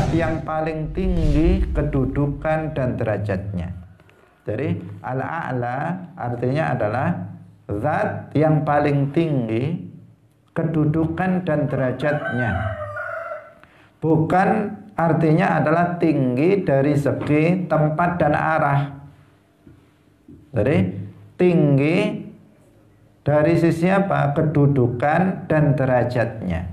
zat yang paling tinggi kedudukan dan derajatnya. Jadi al-a'la artinya adalah zat yang paling tinggi kedudukan dan derajatnya. Bukan artinya adalah tinggi dari segi tempat dan arah. Jadi tinggi dari sisi apa? Kedudukan dan derajatnya.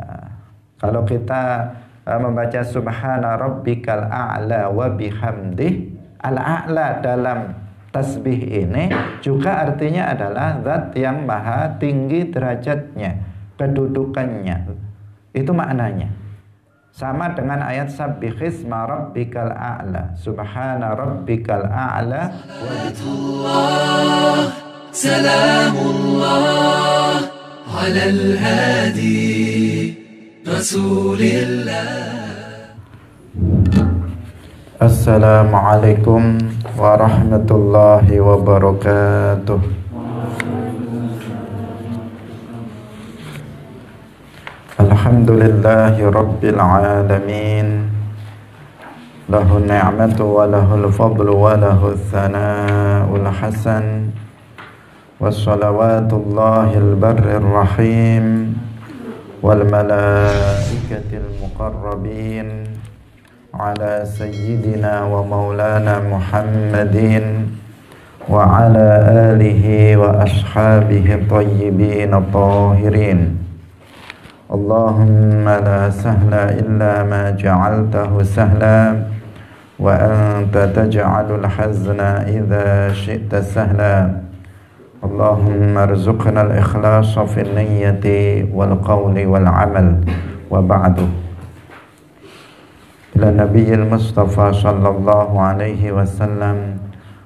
Nah, kalau kita membaca subhana rabbikal a'la wa bihamdih, al-a'la dalam tasbih ini juga artinya adalah zat yang maha tinggi derajatnya, kedudukannya. Itu maknanya. Sama dengan ayat sabbihisma rabbikal a'la, subhana rabbikal a'la wa bihamdih. Salamullah ala al-hadi Rasulillah. Assalamualaikum warahmatullahi wabarakatuh. Alhamdulillahi rabbil alamin. Lahu ni'matu wa lahul fadlu wa lahu thana'ul hasan. Wassalawatullahil barrir rahim wal malaikatil muqarrabin ala sayyidina wa maulana Muhammadin wa ala alihi wa ashabihi tayyibin tahirin. Allahumma la sahla illa ma ja'altahu sahla wa anta taj'alul hazna idha syi'ta sahla. Allahumma arzuqna al-ikhlasa fi niyyati wal qawli wal amal wa ba'du. Ila nabiyil mustafa sallallahu alaihi wasallam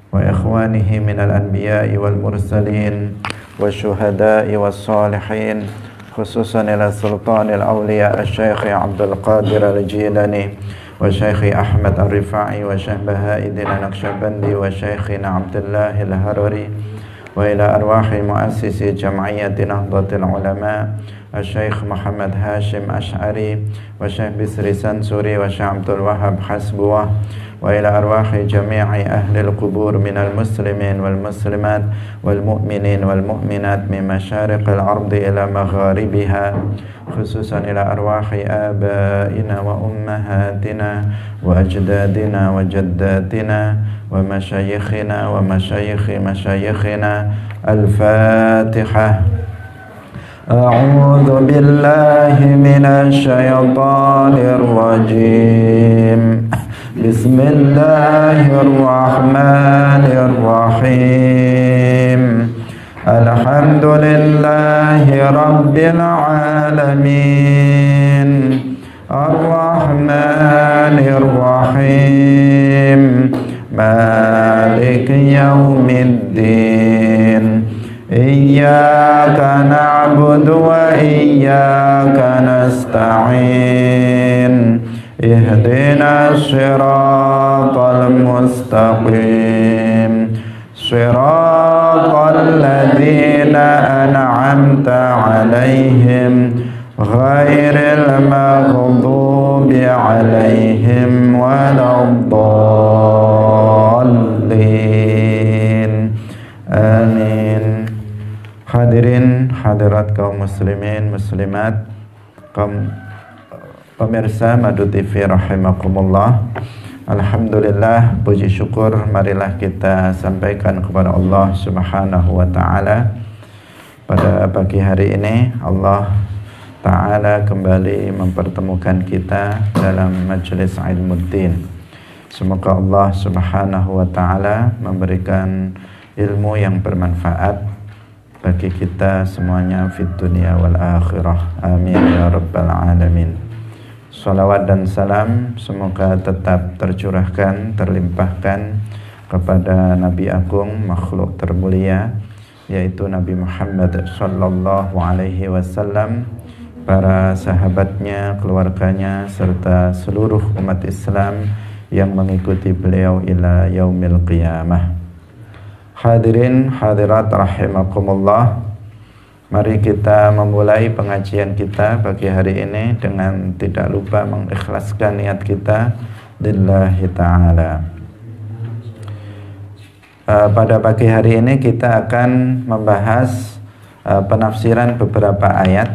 wa ikhwanihi minal anbiya'i wal mursalin wa syuhada'i was salihin, khususan ila sultanil awliya asy-syaikh Abdul Qadir al-Jilani wa syaikh Ahmad ar-Rifa'i wa syaikh Baha'iddin an-Naqsyabandi wa syaikhina Abdullah al-Harari wa ila arwahi muassisi jam'iyyati Nahdlatul Ulama Asy-Syaikh Muhammad Hashim Asy'ari wa Syaikh Bisri Sansuri wa Syaikh Abdul Wahab Hasbuwah wa ila arwahi jami'i ahli al-qubur minal muslimin wal muslimat wal mu'minin wal mu'minat min masyariqil ardi ila magharibiha, khususan ila arwahi abaina wa ummahatina wa ajdadina wa jaddatina wa masyayikhina wa masyayikhi masyayikhina. Al-Fatihah. A'udzu billahi minasy syaithanir rajim. Bismillahirrahmanirrahim. Alhamdulillahi rabbil alamin. Ar-Rahmanir Rahim. Maliki yaumiddin. Iyyaka na'budu wa iyyaka nasta'in. Ihdinas siratal mustaqim. Siratal ladzina an'amta 'alaihim ghairil maghdubi 'alaihim waladdallin. Amin. Hadirin hadirat kaum muslimin muslimat, kaum pemirsa Madu TV rahimakumullah. Alhamdulillah, puji syukur marilah kita sampaikan kepada Allah Subhanahu wa taala. Pada pagi hari ini Allah taala kembali mempertemukan kita dalam majelis Ilmuddin. Semoga Allah Subhanahu wa taala memberikan ilmu yang bermanfaat bagi kita semuanya fid dunya wal akhirah. Amin ya rabbal alamin. Salawat dan salam semoga tetap tercurahkan, terlimpahkan kepada Nabi Agung, makhluk termulia, yaitu Nabi Muhammad sallallahu alaihi wasallam, para sahabatnya, keluarganya, serta seluruh umat Islam yang mengikuti beliau ila yaumil qiyamah. Hadirin hadirat rahimakumullah. Mari kita memulai pengajian kita pagi hari ini dengan tidak lupa mengikhlaskan niat kita lillahi ta'ala. Pada pagi hari ini kita akan membahas penafsiran beberapa ayat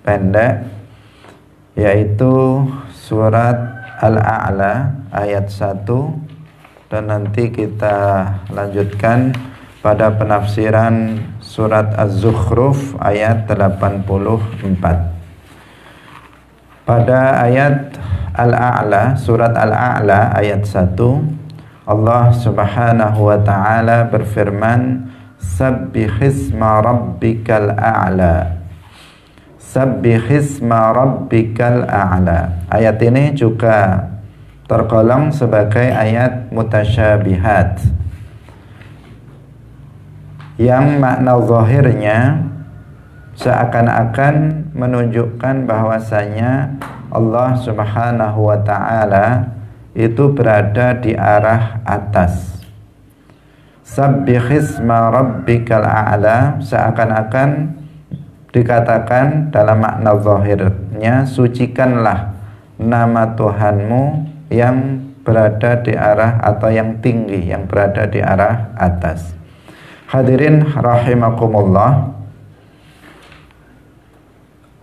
pendek, yaitu surat Al-A'la ayat 1, dan nanti kita lanjutkan pada penafsiran surat Az-Zukhruf ayat 84. Pada ayat Al-A'la, surat Al-A'la ayat 1, Allah Subhanahu wa ta'ala berfirman, Sabbihisma rabbikal a'la. Sabbihisma rabbikal a'la. Ayat ini juga tergolong sebagai ayat mutasyabihat, yang makna zahirnya seakan-akan menunjukkan bahwasanya Allah Subhanahu wa ta'ala itu berada di arah atas. Sabbihisma rabbikal a'la seakan-akan dikatakan dalam makna zahirnya, sucikanlah nama Tuhanmu yang berada di arah atau yang tinggi, yang berada di arah atas. Hadirin rahimakumullah,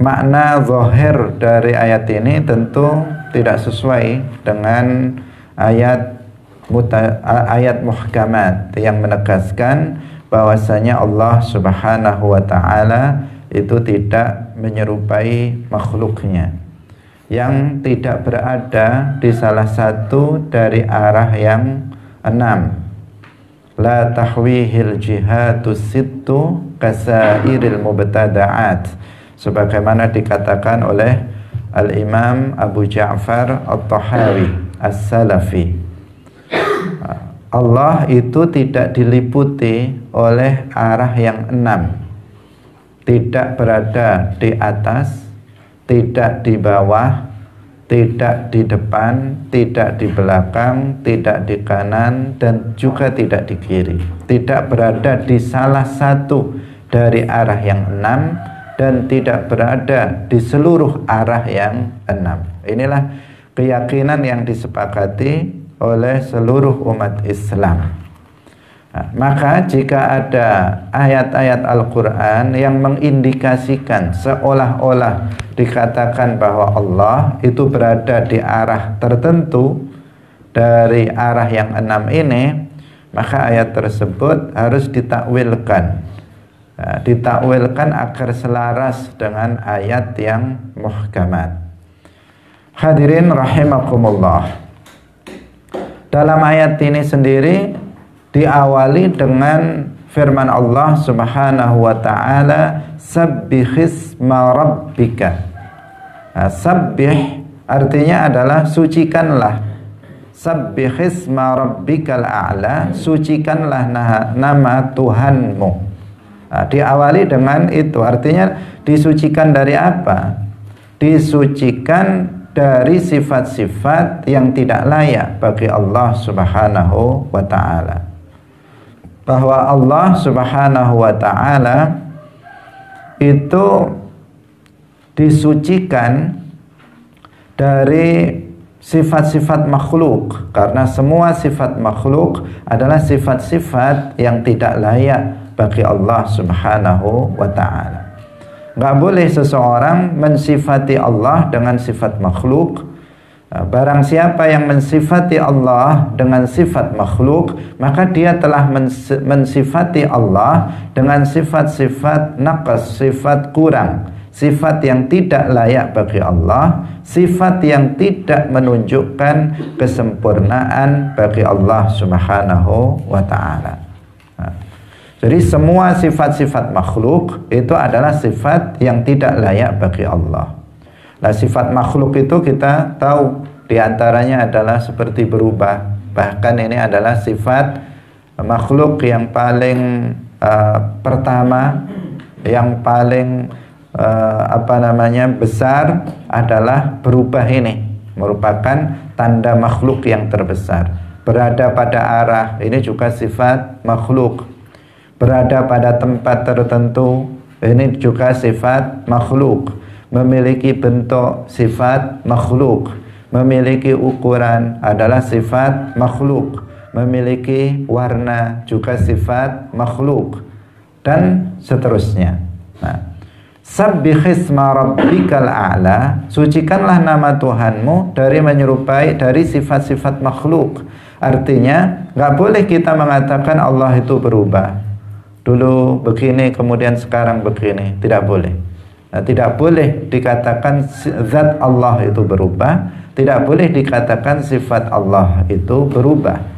makna zahir dari ayat ini tentu tidak sesuai dengan ayat muhkamat yang menegaskan bahwasanya Allah Subhanahu wa ta'ala itu tidak menyerupai makhluknya, yang tidak berada di salah satu dari arah yang 6. La tahwihil jihatu sittu kasairil mubtada'at, sebagaimana dikatakan oleh Al-Imam Abu Ja'far At-Tahawi As-Salafi. Allah itu tidak diliputi oleh arah yang 6, tidak berada di atas, tidak di bawah, tidak di depan, tidak di belakang, tidak di kanan, dan juga tidak di kiri. Tidak berada di salah satu dari arah yang 6 dan tidak berada di seluruh arah yang 6. Inilah keyakinan yang disepakati oleh seluruh umat Islam. Nah, maka jika ada ayat-ayat Al-Quran yang mengindikasikan seolah-olah dikatakan bahwa Allah itu berada di arah tertentu dari arah yang 6 ini, maka ayat tersebut harus ditakwilkan. Nah, ditakwilkan agar selaras dengan ayat yang muhkamat. Hadirin rahimakumullah, dalam ayat ini sendiri diawali dengan firman Allah Subhanahu wa ta'ala, Sabbihisma rabbika. Nah, sabbih artinya adalah sucikanlah. Sabbihisma rabbikal a'la, sucikanlah nama Tuhanmu. Nah, diawali dengan itu, artinya disucikan dari apa? Disucikan dari sifat-sifat yang tidak layak bagi Allah Subhanahu wa ta'ala. Bahwa Allah Subhanahu wa ta'ala itu disucikan dari sifat-sifat makhluk, karena semua sifat makhluk adalah sifat-sifat yang tidak layak bagi Allah Subhanahu wa ta'ala. Nggak boleh seseorang mensifati Allah dengan sifat makhluk. Barang siapa yang mensifati Allah dengan sifat makhluk, maka dia telah mensifati Allah dengan sifat-sifat naqas, sifat kurang, sifat yang tidak layak bagi Allah, sifat yang tidak menunjukkan kesempurnaan bagi Allah Subhanahu wa ta'ala. Jadi semua sifat-sifat makhluk itu adalah sifat yang tidak layak bagi Allah. Nah, sifat makhluk itu kita tahu diantaranya adalah seperti berubah. Bahkan ini adalah sifat makhluk yang paling pertama, yang paling besar adalah berubah. Ini merupakan tanda makhluk yang terbesar. Berada pada arah, ini juga sifat makhluk. Berada pada tempat tertentu, ini juga sifat makhluk. Memiliki bentuk, sifat makhluk. Memiliki ukuran adalah sifat makhluk. Memiliki warna juga sifat makhluk, dan seterusnya. Nah, Sabbihisma rabbikal a'la, sucikanlah nama Tuhanmu dari menyerupai dari sifat-sifat makhluk. Artinya nggak boleh kita mengatakan Allah itu berubah, dulu begini kemudian sekarang begini, tidak boleh. Nah, tidak boleh dikatakan zat Allah itu berubah, tidak boleh dikatakan sifat Allah itu berubah.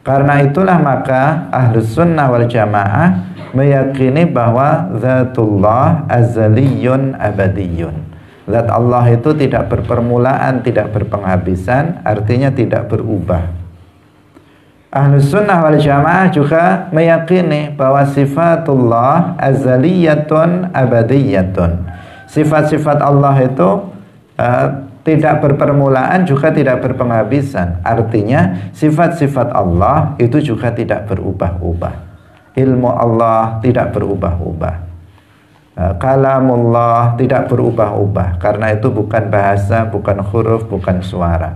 Karena itulah maka Ahlus Sunnah wal Jamaah meyakini bahwa zatullah azaliyun abadiyun. Zat Allah itu tidak berpermulaan, tidak berpenghabisan, artinya tidak berubah. Ahlus Sunnah wal Jamaah juga meyakini bahwa sifatullah azaliyatun abadiyatun. Sifat-sifat Allah itu tidak berpermulaan juga tidak berpenghabisan. Artinya sifat-sifat Allah itu juga tidak berubah-ubah. Ilmu Allah tidak berubah-ubah. Kalamullah tidak berubah-ubah. Karena itu bukan bahasa, bukan huruf, bukan suara.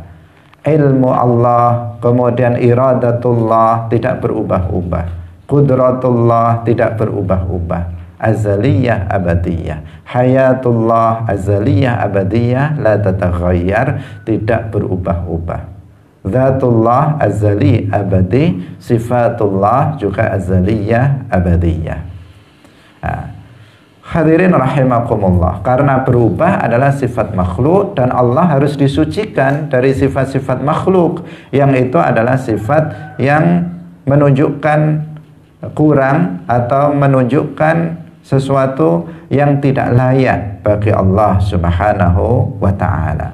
Ilmu Allah, kemudian iradatullah tidak berubah-ubah. Qudratullah tidak berubah-ubah. Azaliyah abadiyah, hayatullah azaliyah abadiyah, la tataghayyar, tidak berubah-ubah. Zatullah azali abadi, sifatullah juga azaliyah abadiyah. Nah, hadirin rahimakumullah, karena berubah adalah sifat makhluk dan Allah harus disucikan dari sifat-sifat makhluk, yang itu adalah sifat yang menunjukkan kurang atau menunjukkan sesuatu yang tidak layak bagi Allah Subhanahu wa ta'ala.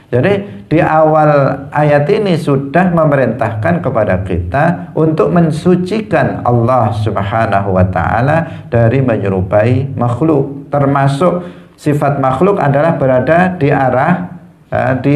Jadi di awal ayat ini sudah memerintahkan kepada kita untuk mensucikan Allah Subhanahu wa ta'ala dari menyerupai makhluk. Termasuk sifat makhluk adalah berada di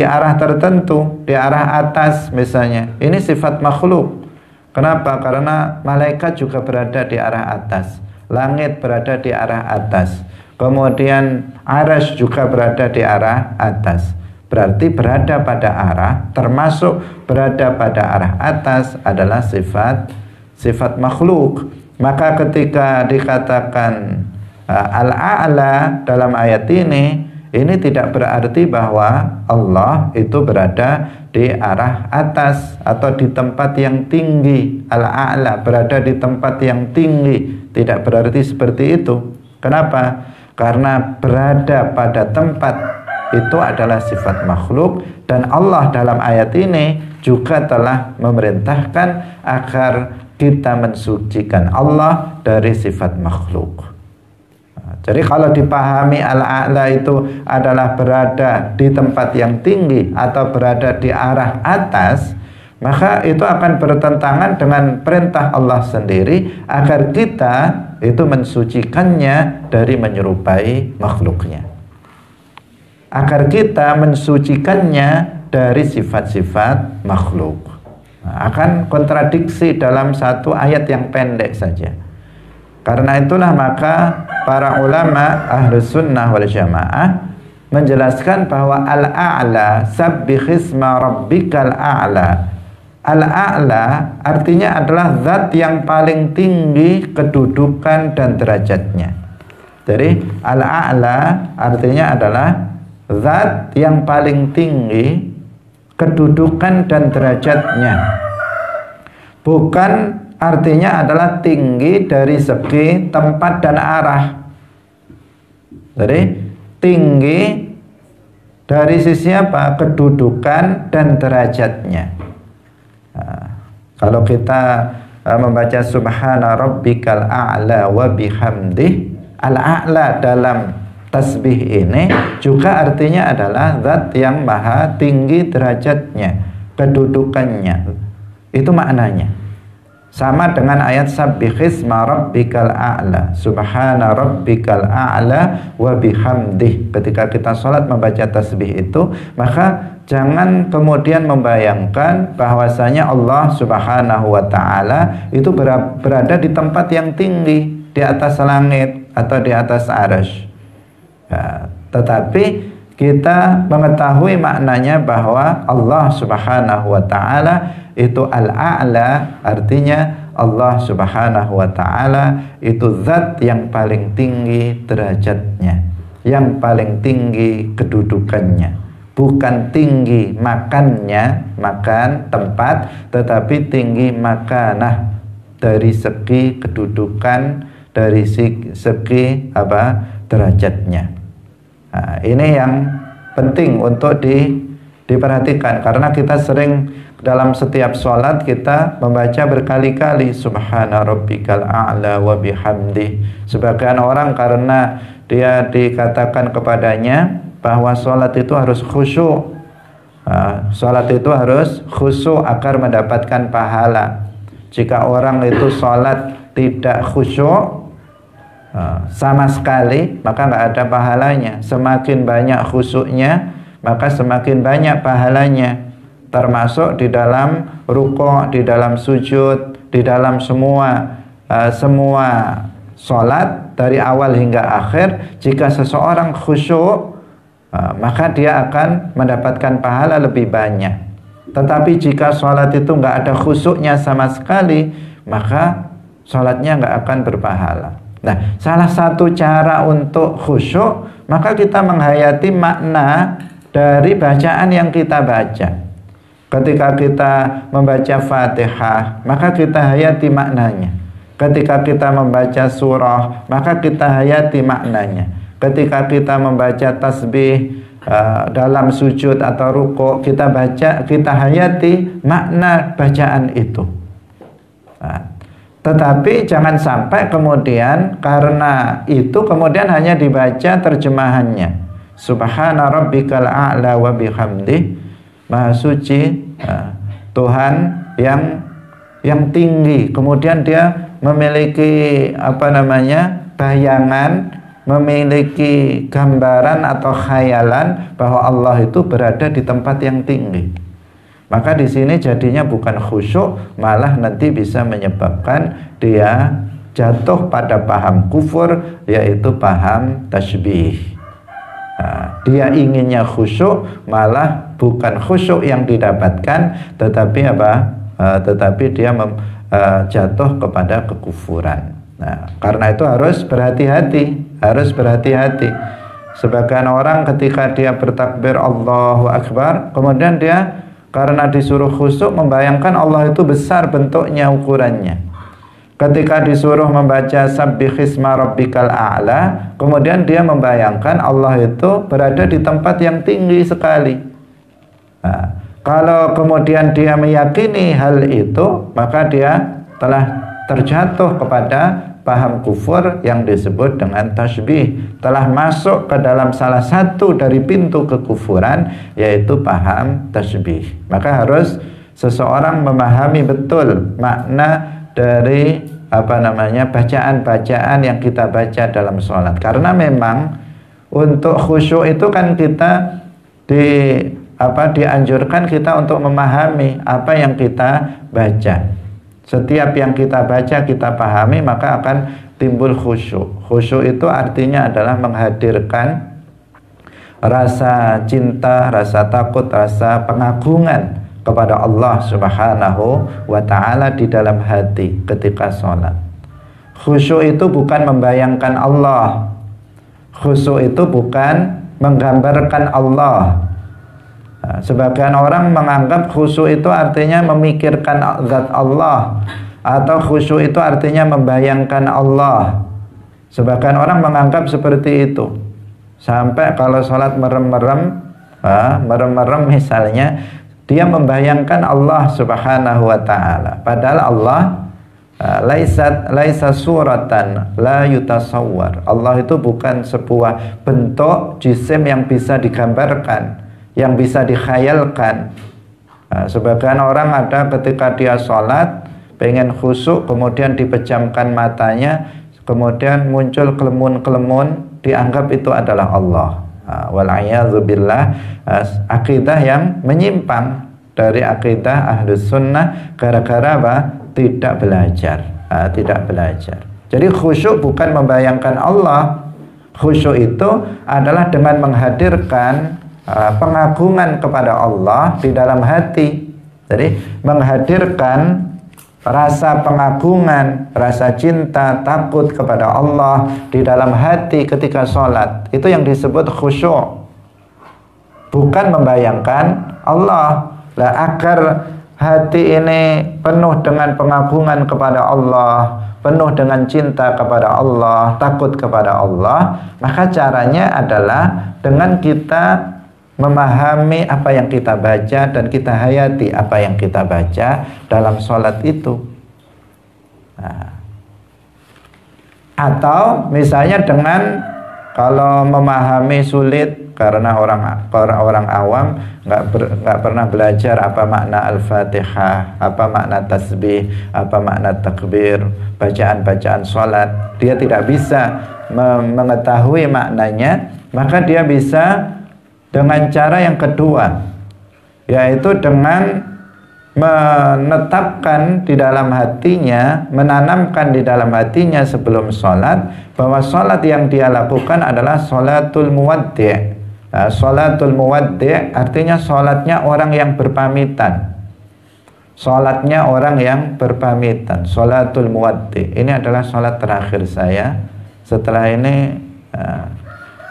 arah tertentu, di arah atas misalnya. Ini sifat makhluk. Kenapa? Karena malaikat juga berada di arah atas. Langit berada di arah atas, kemudian arsy juga berada di arah atas. Berarti berada pada arah, termasuk berada pada arah atas adalah sifat makhluk. Maka ketika dikatakan al-a'la dalam ayat ini tidak berarti bahwa Allah itu berada di arah atas atau di tempat yang tinggi. Al-a'la berada di tempat yang tinggi, tidak berarti seperti itu. Kenapa? Karena berada pada tempat itu adalah sifat makhluk, dan Allah dalam ayat ini juga telah memerintahkan agar kita mensucikan Allah dari sifat makhluk. Jadi kalau dipahami al-a'la itu adalah berada di tempat yang tinggi atau berada di arah atas, maka itu akan bertentangan dengan perintah Allah sendiri agar kita itu mensucikannya dari menyerupai makhluknya. Agar kita mensucikannya dari sifat-sifat makhluk. Nah, akan kontradiksi dalam satu ayat yang pendek saja. Karena itulah maka para ulama Ahlus Sunnah wal Jamaah menjelaskan bahwa al-a'la, sabbihisma rabbikal a'la. Al-a'la artinya adalah zat yang paling tinggi kedudukan dan derajatnya. Jadi al-a'la artinya adalah zat yang paling tinggi kedudukan dan derajatnya. Bukan artinya adalah tinggi dari segi tempat dan arah. Jadi tinggi dari sisi apa? Kedudukan dan derajatnya. Nah, kalau kita membaca subhana rabbikal a'la wa bihamdih, al-a'la dalam tasbih ini juga artinya adalah zat yang maha tinggi derajatnya, kedudukannya. Itu maknanya. Sama dengan ayat sabbihisma rabbikal a'la, subhana rabbikal a'la wa bihamdih. Ketika kita sholat membaca tasbih itu, maka jangan kemudian membayangkan bahwasanya Allah Subhanahu wa ta'ala itu berada di tempat yang tinggi, di atas langit. atau di atas arsy. Ya, tetapi kita mengetahui maknanya bahwa Allah Subhanahu wa Ta'ala itu Al-A'la, artinya Allah Subhanahu wa Ta'ala itu zat yang paling tinggi derajatnya, yang paling tinggi kedudukannya. Bukan tinggi makannya, makan tempat, tetapi tinggi makanah, dari segi kedudukan, dari segi derajatnya. Nah, ini yang penting untuk diperhatikan, karena kita sering dalam setiap sholat kita membaca berkali-kali Subhana rabbikal a'la wa bihamdi. Sebagian orang karena dia dikatakan kepadanya bahwa sholat itu harus khusyuk, sholat itu harus khusyuk agar mendapatkan pahala. Jika orang itu sholat tidak khusyuk sama sekali, maka nggak ada pahalanya. Semakin banyak khusyuknya, maka semakin banyak pahalanya, termasuk di dalam rukuk, di dalam sujud, di dalam semua sholat dari awal hingga akhir. Jika seseorang khusyuk, maka dia akan mendapatkan pahala lebih banyak. Tetapi jika sholat itu nggak ada khusyuknya sama sekali, maka sholatnya nggak akan berpahala. Nah, salah satu cara untuk khusyuk, maka kita menghayati makna dari bacaan yang kita baca. Ketika kita membaca Fatihah, maka kita hayati maknanya. Ketika kita membaca surah, maka kita hayati maknanya. Ketika kita membaca tasbih dalam sujud atau rukuk, kita baca, kita hayati makna bacaan itu. Tetapi jangan sampai kemudian karena itu kemudian hanya dibaca terjemahannya. Subhana rabbikal a'la wa bihamdih, Maha suci Tuhan yang tinggi. Kemudian dia memiliki bayangan, memiliki gambaran atau khayalan bahwa Allah itu berada di tempat yang tinggi. Maka di sini jadinya bukan khusyuk, malah nanti bisa menyebabkan dia jatuh pada paham kufur, yaitu paham tasybih. Dia inginnya khusyuk, malah bukan khusyuk yang didapatkan, tetapi tetapi dia jatuh kepada kekufuran. Nah, karena itu harus berhati-hati. Sebagian orang ketika dia bertakbir Allahu Akbar, kemudian dia karena disuruh khusyuk membayangkan Allah itu besar bentuknya, ukurannya. Ketika disuruh membaca Sabbihisma rabbikal a'la, kemudian dia membayangkan Allah itu berada di tempat yang tinggi sekali. Nah, kalau kemudian dia meyakini hal itu, maka dia telah terjatuh kepada paham kufur yang disebut dengan tasybih, telah masuk ke dalam salah satu dari pintu kekufuran, yaitu paham tasybih. Maka harus seseorang memahami betul makna dari bacaan-bacaan yang kita baca dalam sholat. Karena memang untuk khusyuk itu kan kita dianjurkan kita untuk memahami apa yang kita baca. Setiap yang kita baca, kita pahami, maka akan timbul khusyuk. Khusyuk itu artinya adalah menghadirkan rasa cinta, rasa takut, rasa pengagungan kepada Allah Subhanahu wa Ta'ala di dalam hati ketika sholat. Khusyuk itu bukan membayangkan Allah. Khusyuk itu bukan menggambarkan Allah. Sebagian orang menganggap khusyuk itu artinya memikirkan zat Allah, atau khusyuk itu artinya membayangkan Allah. Sebagian orang menganggap seperti itu, sampai kalau sholat merem-merem misalnya, dia membayangkan Allah Subhanahu wa Ta'ala. Padahal Allah laisa suratan la yutasawwar. Allah itu bukan sebuah bentuk jisim yang bisa digambarkan, yang bisa dikhayalkan. Sebagian orang ada ketika dia sholat pengen khusyuk, kemudian dipejamkan matanya, kemudian muncul kelemun-kelemun, dianggap itu adalah Allah. Wal'iyadzubillah, akidah yang menyimpang dari akidah Ahlus Sunnah gara-gara apa? Tidak belajar. Jadi khusyuk bukan membayangkan Allah. Khusyuk itu adalah dengan menghadirkan pengagungan kepada Allah di dalam hati. Jadi menghadirkan rasa pengagungan, rasa cinta, takut kepada Allah di dalam hati ketika sholat. Itu yang disebut khusyuk. Bukan membayangkan Allah. Lah, agar hati ini penuh dengan pengagungan kepada Allah, penuh dengan cinta kepada Allah, takut kepada Allah, maka caranya adalah dengan kita memahami apa yang kita baca dan kita hayati apa yang kita baca dalam sholat itu. Nah, atau misalnya dengan kalau memahami sulit karena orang awam nggak pernah belajar apa makna Al-Fatihah, apa makna tasbih, apa makna takbir, bacaan-bacaan sholat, dia tidak bisa mengetahui maknanya, maka dia bisa dengan cara yang kedua, yaitu dengan menetapkan di dalam hatinya, menanamkan di dalam hatinya sebelum sholat bahwa sholat yang dia lakukan adalah sholatul muwaddi'. Nah, sholatul muwaddi' artinya sholatnya orang yang berpamitan. Sholatnya orang yang berpamitan, sholatul muwaddi'. Ini adalah sholat terakhir saya. Setelah ini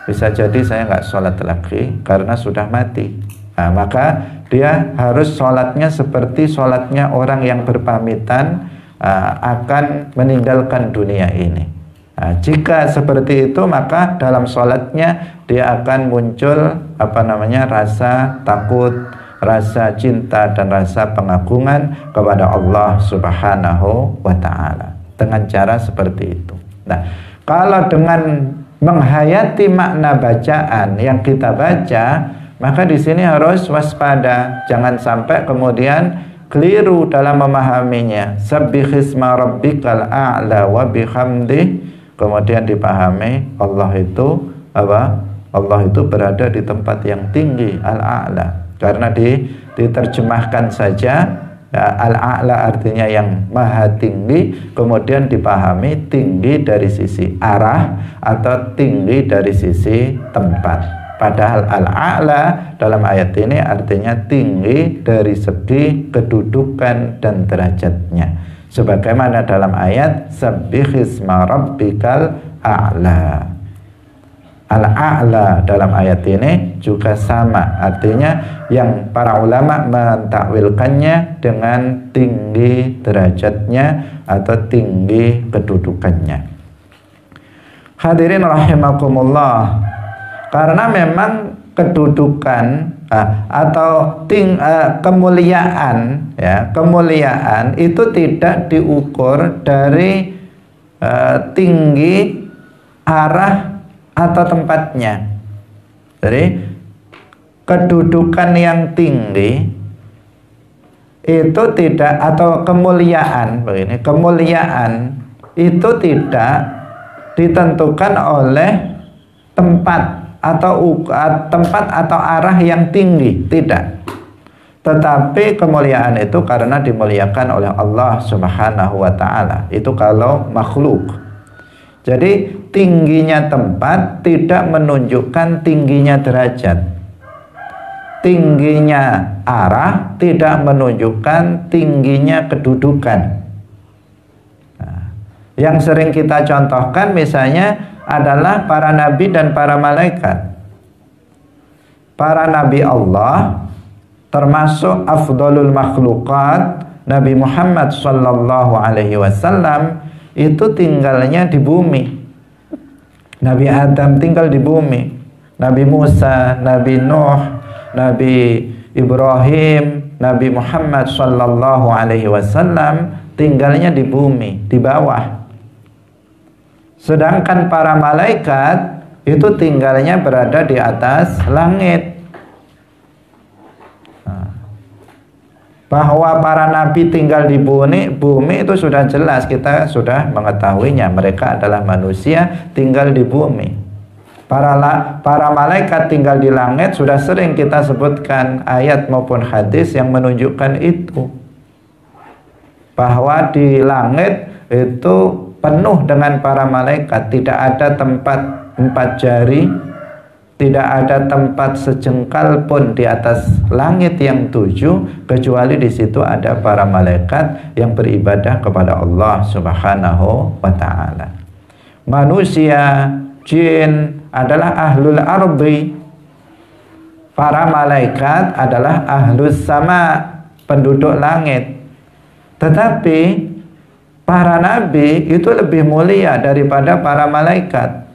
bisa jadi saya nggak sholat lagi karena sudah mati. Nah, maka dia harus sholatnya seperti sholatnya orang yang berpamitan akan meninggalkan dunia ini. Nah, jika seperti itu, maka dalam sholatnya dia akan muncul rasa takut, rasa cinta dan rasa pengagungan kepada Allah Subhanahu wa ta'ala dengan cara seperti itu. Nah, kalau dengan menghayati makna bacaan yang kita baca, maka di sini harus waspada, jangan sampai kemudian keliru dalam memahaminya. Sabbihisma rabbikal a'la wa bihamdih, kemudian dipahami Allah itu apa? Allah itu berada di tempat yang tinggi, al-a'la. Karena diterjemahkan saja al-a'la artinya yang maha tinggi, kemudian dipahami tinggi dari sisi arah atau tinggi dari sisi tempat. Padahal al-a'la dalam ayat ini artinya tinggi dari segi kedudukan dan derajatnya. Sebagaimana dalam ayat sabbihisma rabbikal a'la. Al-a'la dalam ayat ini juga sama, artinya yang para ulama mentakwilkannya dengan tinggi derajatnya atau tinggi kedudukannya. Hadirin rahimakumullah, karena memang kedudukan atau kemuliaan, ya, kemuliaan itu tidak diukur dari tinggi arah atau tempatnya. Jadi kedudukan yang tinggi itu tidak, atau kemuliaan begini, kemuliaan itu tidak ditentukan oleh tempat atau arah yang tinggi, tidak. Tetapi kemuliaan itu karena dimuliakan oleh Allah Subhanahu wa ta'ala. Itu kalau makhluk. Jadi tingginya tempat tidak menunjukkan tingginya derajat. Tingginya arah tidak menunjukkan tingginya kedudukan. Nah, yang sering kita contohkan misalnya adalah para nabi dan para malaikat. Para nabi Allah termasuk afdalul makhlukat, Nabi Muhammad sallallahu alaihi wasallam itu tinggalnya di bumi. Nabi Adam tinggal di bumi, Nabi Musa, Nabi Nuh, Nabi Ibrahim, Nabi Muhammad sallallahu alaihi wasallam tinggalnya di bumi, di bawah. Sedangkan para malaikat itu tinggalnya berada di atas langit. Bahwa para nabi tinggal di bumi itu sudah jelas, kita sudah mengetahuinya. Mereka adalah manusia tinggal di bumi. Para malaikat tinggal di langit sudah sering kita sebutkan ayat maupun hadis yang menunjukkan itu. Bahwa di langit itu penuh dengan para malaikat, tidak ada tempat 4 jari, tidak ada tempat sejengkal pun di atas langit yang 7 kecuali di situ ada para malaikat yang beribadah kepada Allah Subhanahu wa ta'ala. Manusia, jin adalah ahlul ardi, para malaikat adalah ahlus sama, penduduk langit. Tetapi para nabi itu lebih mulia daripada para malaikat.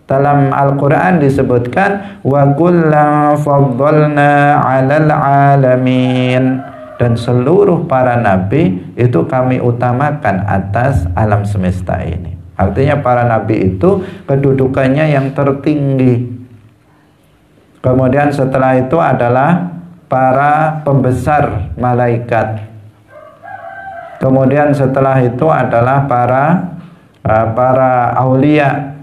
Dalam Al-Quran disebutkan wa kullan faddalna 'alal 'alamin, dan seluruh para nabi itu kami utamakan atas alam semesta ini. Artinya para nabi itu kedudukannya yang tertinggi. Kemudian setelah itu adalah para pembesar malaikat. Kemudian setelah itu adalah para aulia,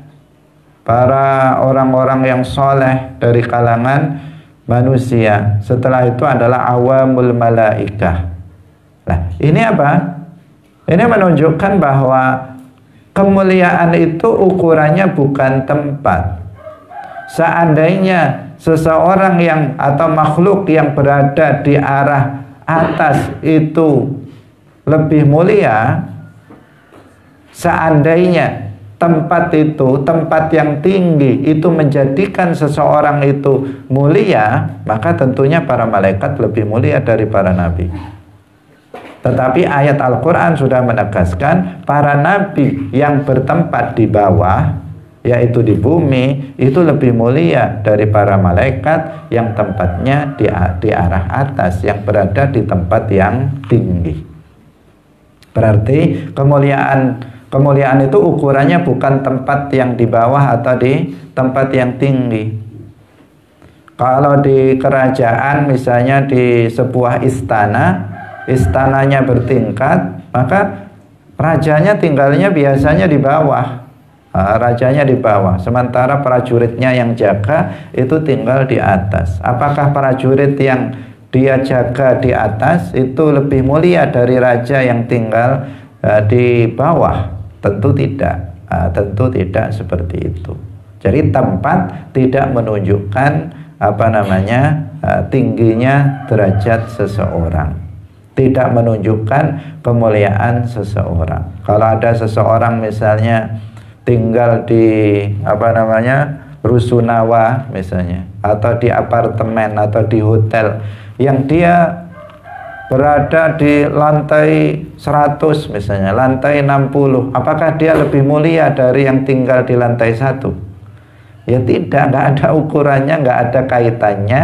para orang-orang yang soleh dari kalangan manusia. Setelah itu adalah awamul malaikah. Nah, ini apa? Ini menunjukkan bahwa kemuliaan itu ukurannya bukan tempat. Seandainya seseorang yang atau makhluk yang berada di arah atas itu lebih mulia, seandainya tempat itu, tempat yang tinggi itu menjadikan seseorang itu mulia, maka tentunya para malaikat lebih mulia dari para nabi. Tetapi ayat Al-Quran sudah menegaskan para nabi yang bertempat di bawah, yaitu di bumi, itu lebih mulia dari para malaikat yang tempatnya di arah atas, yang berada di tempat yang tinggi. Berarti kemuliaan itu ukurannya bukan tempat yang di bawah atau di tempat yang tinggi. Kalau di kerajaan misalnya di sebuah istana, istananya bertingkat, maka rajanya tinggalnya biasanya di bawah. Rajanya di bawah, sementara prajuritnya yang jaga itu tinggal di atas. Apakah prajurit yang dia jaga di atas itu lebih mulia dari raja yang tinggal di bawah? Tentu tidak. Tentu tidak seperti itu. Jadi tempat tidak menunjukkan tingginya derajat seseorang, tidak menunjukkan kemuliaan seseorang. Kalau ada seseorang misalnya tinggal di rusunawa misalnya, atau di apartemen atau di hotel yang dia berada di lantai 100 misalnya, lantai 60, apakah dia lebih mulia dari yang tinggal di lantai 1? Ya tidak, nggak ada ukurannya, nggak ada kaitannya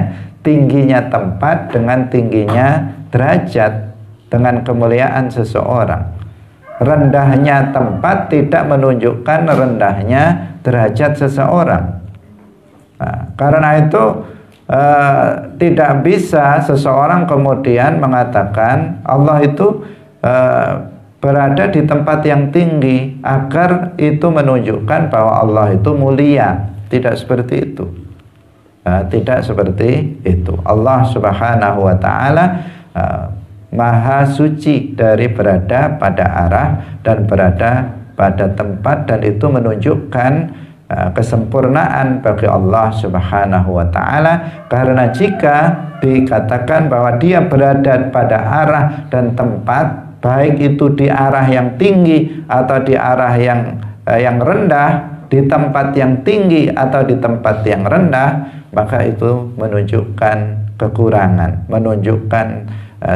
tingginya tempat dengan tingginya derajat, dengan kemuliaan seseorang. Rendahnya tempat tidak menunjukkan rendahnya derajat seseorang. Nah, karena itu tidak bisa seseorang kemudian mengatakan Allah itu berada di tempat yang tinggi agar itu menunjukkan bahwa Allah itu mulia. Tidak seperti itu. Tidak seperti itu. Allah Subhanahu wa ta'ala Maha suci dari berada pada arah dan berada pada tempat, dan itu menunjukkan kesempurnaan bagi Allah Subhanahu wa ta'ala. Karena jika dikatakan bahwa dia berada pada arah dan tempat, baik itu di arah yang tinggi atau di arah yang rendah, di tempat yang tinggi atau di tempat yang rendah, maka itu menunjukkan kekurangan, menunjukkan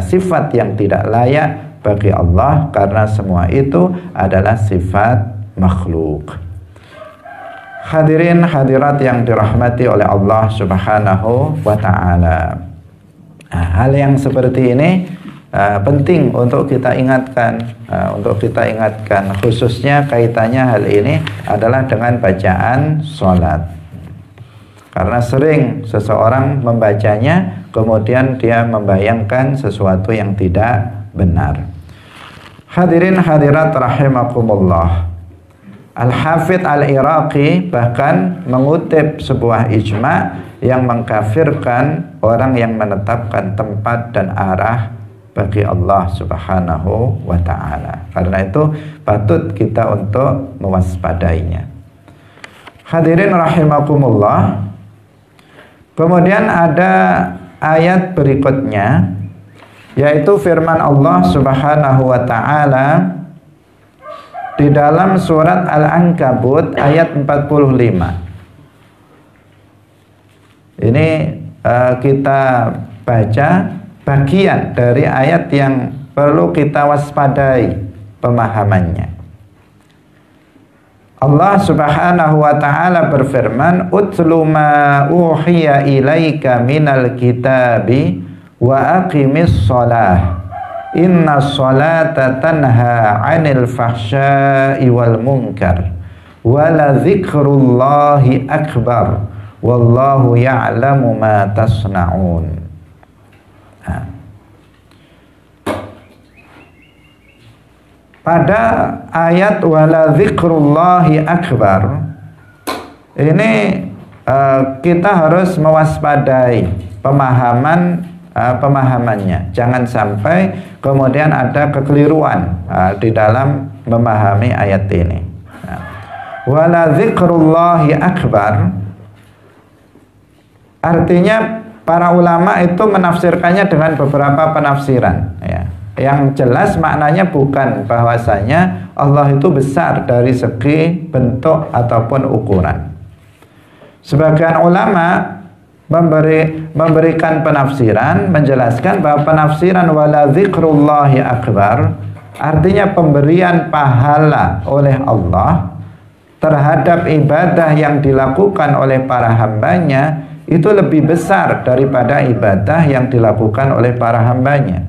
sifat yang tidak layak bagi Allah, karena semua itu adalah sifat makhluk. Hadirin hadirat yang dirahmati oleh Allah Subhanahu wa ta'ala, hal yang seperti ini penting untuk kita ingatkan, khususnya kaitannya hal ini adalah dengan bacaan sholat. Karena sering seseorang membacanya, kemudian dia membayangkan sesuatu yang tidak benar. Hadirin hadirat rahimakumullah, Al-Hafidh Al-Iraqi bahkan mengutip sebuah ijma' yang mengkafirkan orang yang menetapkan tempat dan arah bagi Allah Subhanahu wa ta'ala. Karena itu patut kita untuk mewaspadainya. Hadirin rahimakumullah. Kemudian ada ayat berikutnya, yaitu firman Allah Subhanahu wa ta'ala di dalam surat Al-Ankabut ayat 45. Ini kita baca bagian dari ayat yang perlu kita waspadai pemahamannya. Allah Subhanahu wa ta'ala berfirman, "Utlu ma uhiya ilaika minal kitabi wa aqimis shalah. Inna sholata tanha 'anil fahsya'i wal munkar. Wa la dzikrullahi akbar. Wallahu ya'lamu ma tasna'un." Pada ayat wala dzikrullahi akbar ini kita harus mewaspadai pemahamannya. Jangan sampai kemudian ada kekeliruan di dalam memahami ayat ini. Wala dzikrullahi akbar artinya para ulama itu menafsirkannya dengan beberapa penafsiran, ya. Yang jelas maknanya bukan bahwasanya Allah itu besar dari segi bentuk ataupun ukuran. Sebagian ulama memberikan penafsiran, menjelaskan bahwa penafsiran wala dzikrullahi akbar artinya pemberian pahala oleh Allah terhadap ibadah yang dilakukan oleh para hambanya itu lebih besar daripada ibadah yang dilakukan oleh para hambanya.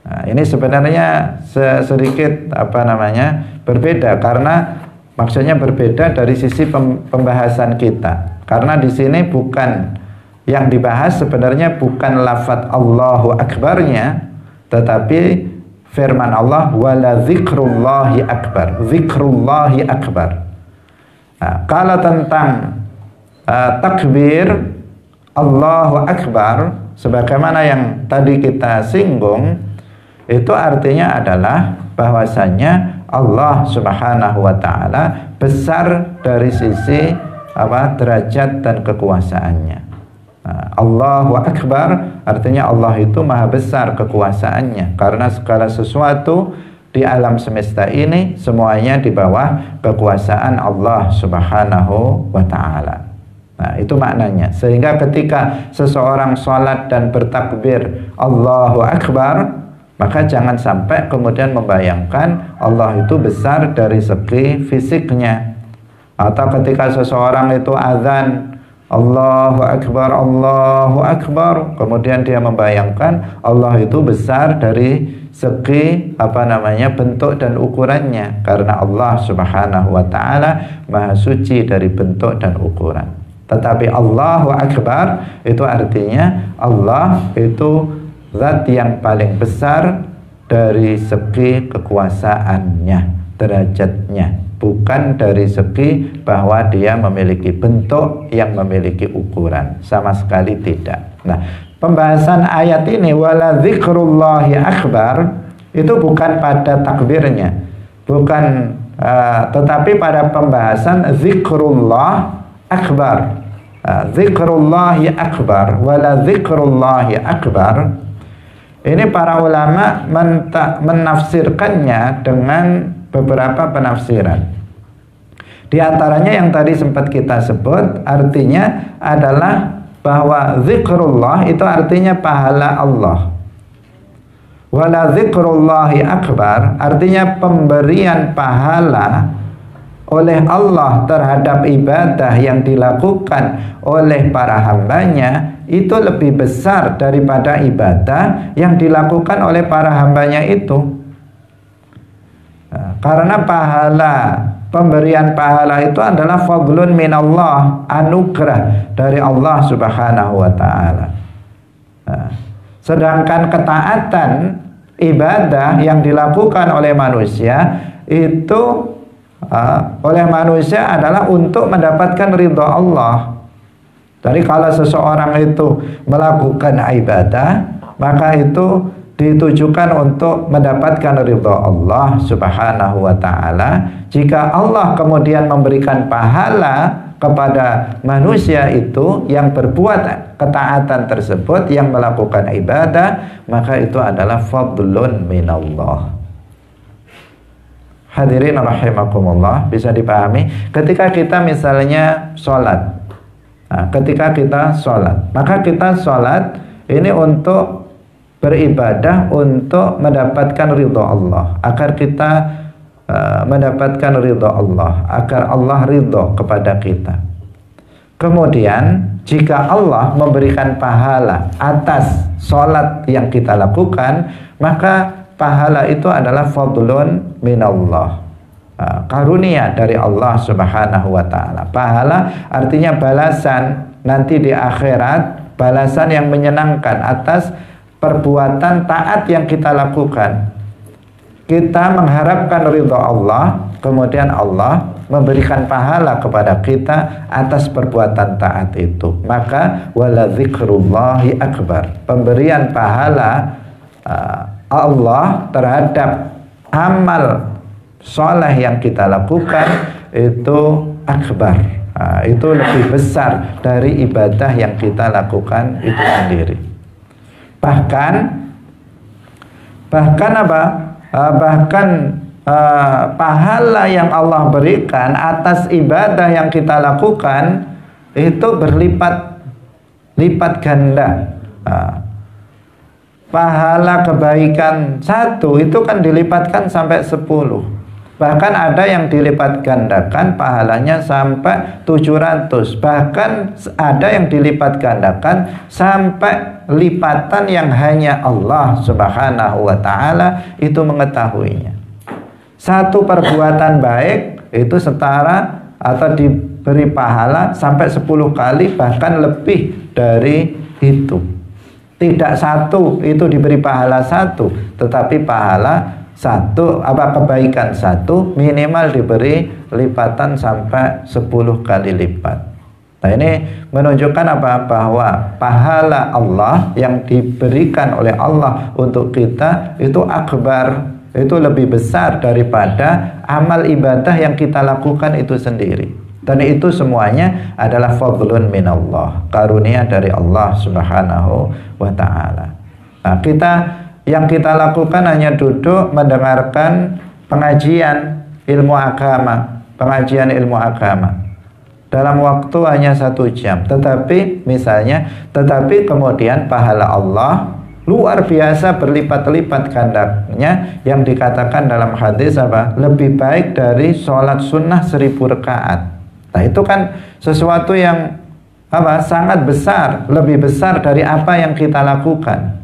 Nah, ini sebenarnya sedikit berbeda, karena maksudnya berbeda dari sisi pembahasan kita. Karena di sini bukan yang dibahas sebenarnya bukan lafadz Allahu Akbarnya, tetapi firman Allah wala dzikrullahi akbar, dzikrullahi akbar. Nah, kalau tentang takbir Allahu Akbar sebagaimana yang tadi kita singgung, itu artinya adalah bahwasanya Allah Subhanahu wa ta'ala besar dari sisi derajat dan kekuasaannya. Allahu Akbar artinya Allah itu maha besar kekuasaannya, karena segala sesuatu di alam semesta ini semuanya di bawah kekuasaan Allah Subhanahu wa ta'ala. Nah, itu maknanya. Sehingga ketika seseorang sholat dan bertakbir Allahu Akbar, maka jangan sampai kemudian membayangkan Allah itu besar dari segi fisiknya. Atau ketika seseorang itu azan Allahu Akbar, kemudian dia membayangkan Allah itu besar dari segi bentuk dan ukurannya, karena Allah Subhanahu wa ta'ala maha suci dari bentuk dan ukuran. Tetapi Allahu Akbar itu artinya Allah itu zat yang paling besar dari segi kekuasaannya, derajatnya, bukan dari segi bahwa dia memiliki bentuk yang memiliki ukuran, sama sekali tidak. Nah, pembahasan ayat ini wala dzikrullahi akbar itu bukan pada takbirnya, bukan tetapi pada pembahasan zikrullah akbar. Zikrullahi akbar wala dzikrullahi akbar. Ini para ulama menafsirkannya dengan beberapa penafsiran. Di antaranya yang tadi sempat kita sebut, artinya adalah bahwa zikrullah itu artinya pahala Allah. Wala dzikrullahi akbar artinya pemberian pahala oleh Allah terhadap ibadah yang dilakukan oleh para hambanya itu lebih besar daripada ibadah yang dilakukan oleh para hambanya itu. Nah, karena pemberian pahala itu adalah fadlun minallah, anugerah dari Allah Subhanahu wa ta'ala. Nah, sedangkan ketaatan ibadah yang dilakukan oleh manusia itu oleh manusia adalah untuk mendapatkan ridha Allah. Jadi kalau seseorang itu melakukan ibadah, maka itu ditujukan untuk mendapatkan ridha Allah Subhanahu wa ta'ala. Jika Allah kemudian memberikan pahala kepada manusia itu yang berbuat ketaatan tersebut, yang melakukan ibadah, maka itu adalah fadlun minallah. Hadirin rahimakumullah, bisa dipahami ketika kita misalnya sholat. Nah, ketika kita sholat, maka kita sholat ini untuk beribadah, untuk mendapatkan ridha Allah, agar kita mendapatkan ridha Allah, agar Allah ridha kepada kita. Kemudian jika Allah memberikan pahala atas sholat yang kita lakukan, maka pahala itu adalah fadlun minallah, karunia dari Allah Subhanahu wa ta'ala. Pahala artinya balasan nanti di akhirat, balasan yang menyenangkan atas perbuatan taat yang kita lakukan. Kita mengharapkan ridha Allah, kemudian Allah memberikan pahala kepada kita atas perbuatan taat itu. Maka wala dzikrullahi akbar, pemberian pahala Allah terhadap amal soleh yang kita lakukan itu akbar, itu lebih besar dari ibadah yang kita lakukan itu sendiri. Bahkan apa? Bahkan pahala yang Allah berikan atas ibadah yang kita lakukan itu berlipat ganda. Pahala kebaikan satu itu kan dilipatkan sampai 10. Bahkan ada yang dilipat gandakan pahalanya sampai 700. Bahkan ada yang dilipat gandakan sampai lipatan yang hanya Allah Subhanahu wa ta'ala itu mengetahuinya. Satu perbuatan baik itu setara atau diberi pahala sampai 10 kali, bahkan lebih dari itu. Tidak satu itu diberi pahala satu, tetapi pahala satu, kebaikan satu minimal diberi lipatan sampai 10 kali lipat. Nah, ini menunjukkan apa? Bahwa pahala Allah yang diberikan oleh Allah untuk kita itu akbar, itu lebih besar daripada amal ibadah yang kita lakukan itu sendiri. Dan itu semuanya adalah fadlun minallah, karunia dari Allah Subhanahu wa ta'ala. Nah, yang kita lakukan hanya duduk mendengarkan pengajian ilmu agama, dalam waktu hanya 1 jam. Tetapi kemudian pahala Allah luar biasa berlipat-lipat gandanya, yang dikatakan dalam hadis apa? Lebih baik dari sholat sunnah 1000 rakaat. Nah, itu kan sesuatu yang sangat besar, lebih besar dari apa yang kita lakukan.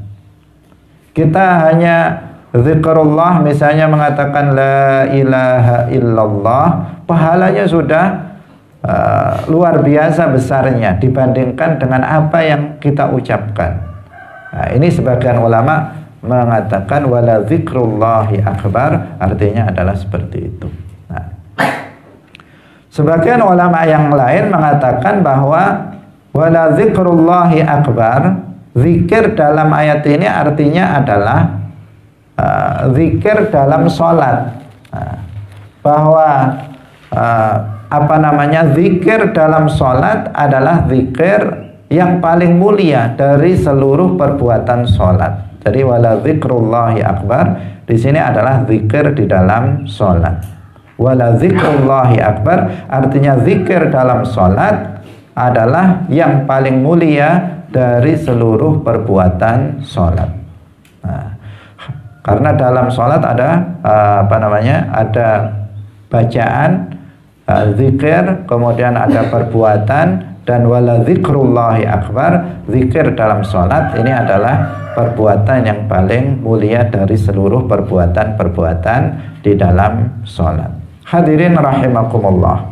Kita hanya zikrullah, misalnya mengatakan la ilaha illallah, pahalanya sudah luar biasa besarnya dibandingkan dengan apa yang kita ucapkan. Nah, ini sebagian ulama mengatakan wala zikrullahi akbar, artinya adalah seperti itu. Nah, sebagian ulama yang lain mengatakan bahwa wala zikrullahi akbar, zikir dalam ayat ini artinya adalah zikir dalam sholat. Bahwa zikir dalam sholat adalah zikir yang paling mulia dari seluruh perbuatan sholat. Jadi wala zikrullahi akbar di sini adalah zikir di dalam sholat. Wala zikrullahi akbar artinya zikir dalam sholat adalah yang paling mulia dari seluruh perbuatan sholat. Nah, karena dalam sholat ada ada bacaan, zikir, kemudian ada perbuatan, dan wala zikrullahi akbar, zikir dalam sholat ini adalah perbuatan yang paling mulia dari seluruh perbuatan-perbuatan di dalam sholat. Hadirin rahimakumullah,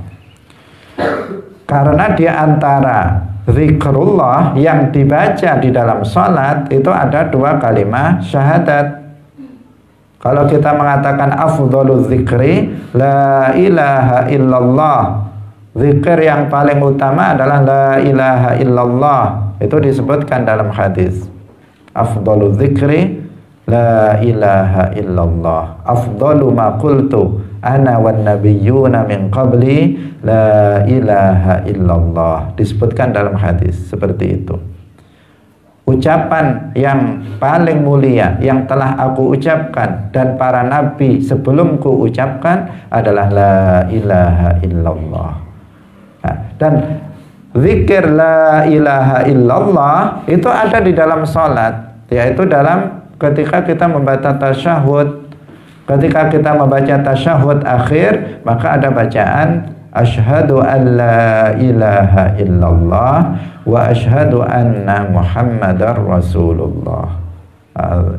karena di antara zikrullah yang dibaca di dalam sholat itu ada 2 kalimat syahadat. Kalau kita mengatakan afdhalul zikri la ilaha illallah, zikir yang paling utama adalah la ilaha illallah, itu disebutkan dalam hadis. Afdhalul zikri la ilaha illallah. Afdalu ma qultu ana wan nabiyyuna min qabli la ilaha illallah. Disebutkan dalam hadis seperti itu. Ucapan yang paling mulia yang telah aku ucapkan dan para nabi sebelumku ucapkan adalah la ilaha illallah. Nah, dan zikir la ilaha illallah itu ada di dalam salat, yaitu dalam ketika kita membaca tasyahud. Ketika kita membaca tasyahud akhir, maka ada bacaan asyhadu an la ilaha illallah wa asyhadu anna muhammadar rasulullah.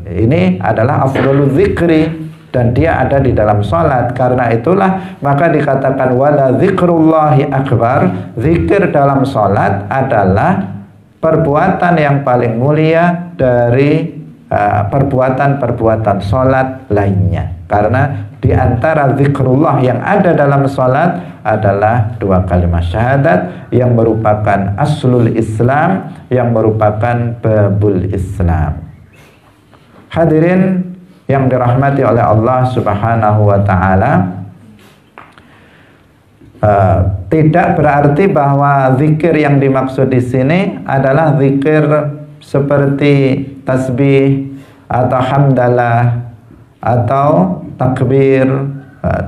Ini adalah afdhalul zikri dan dia ada di dalam salat. Karena itulah maka dikatakan wala zikrullahi akbar. Zikir dalam salat adalah perbuatan yang paling mulia dari perbuatan-perbuatan salat lainnya. Karena di antara zikrullah yang ada dalam salat adalah 2 kalimat syahadat yang merupakan aslul Islam, yang merupakan babul Islam. Hadirin yang dirahmati oleh Allah Subhanahu wa taala, tidak berarti bahwa zikir yang dimaksud di sini adalah zikir seperti tasbih atau hamdalah atau takbir,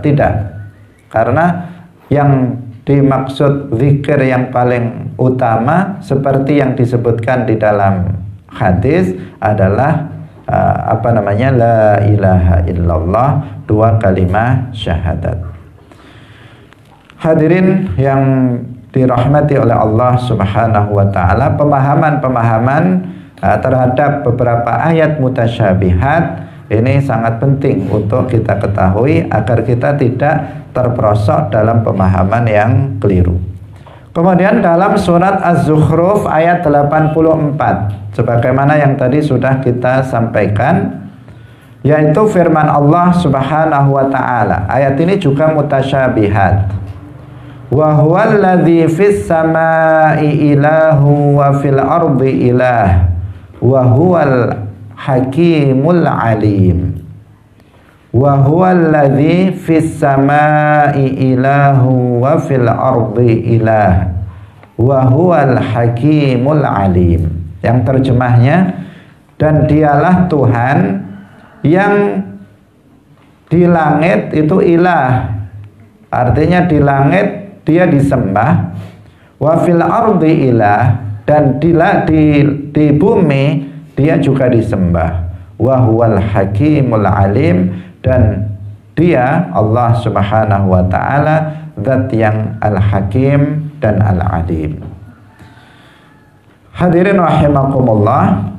tidak. Karena yang dimaksud zikir yang paling utama seperti yang disebutkan di dalam hadis adalah la ilaha illallah, 2 kalimat syahadat. Hadirin yang dirahmati oleh Allah Subhanahu wa taala, pemahaman-pemahaman terhadap beberapa ayat mutasyabihat ini sangat penting untuk kita ketahui agar kita tidak terperosok dalam pemahaman yang keliru. Kemudian dalam surat Az-Zukhruf ayat 84, sebagaimana yang tadi sudah kita sampaikan, yaitu firman Allah Subhanahu wa taala. Ayat ini juga mutasyabihat. Wa huwal ladzi fis samai ilahu wa fil ardi ilah wa huwal hakimul alim. Wa huwal ladzi fis samai ilahu wa fil ardi ilah wa huwal hakimul alim. Yang terjemahnya, dan dialah Tuhan yang di langit itu ilah, artinya di langit dia disembah, wa fil ardi ilah, dan di bumi dia juga disembah, wa huwal hakimul alim, dan dia Allah Subhanahu wa taala zat yang al-hakim dan al-alim. Hadirin rahimakumullah,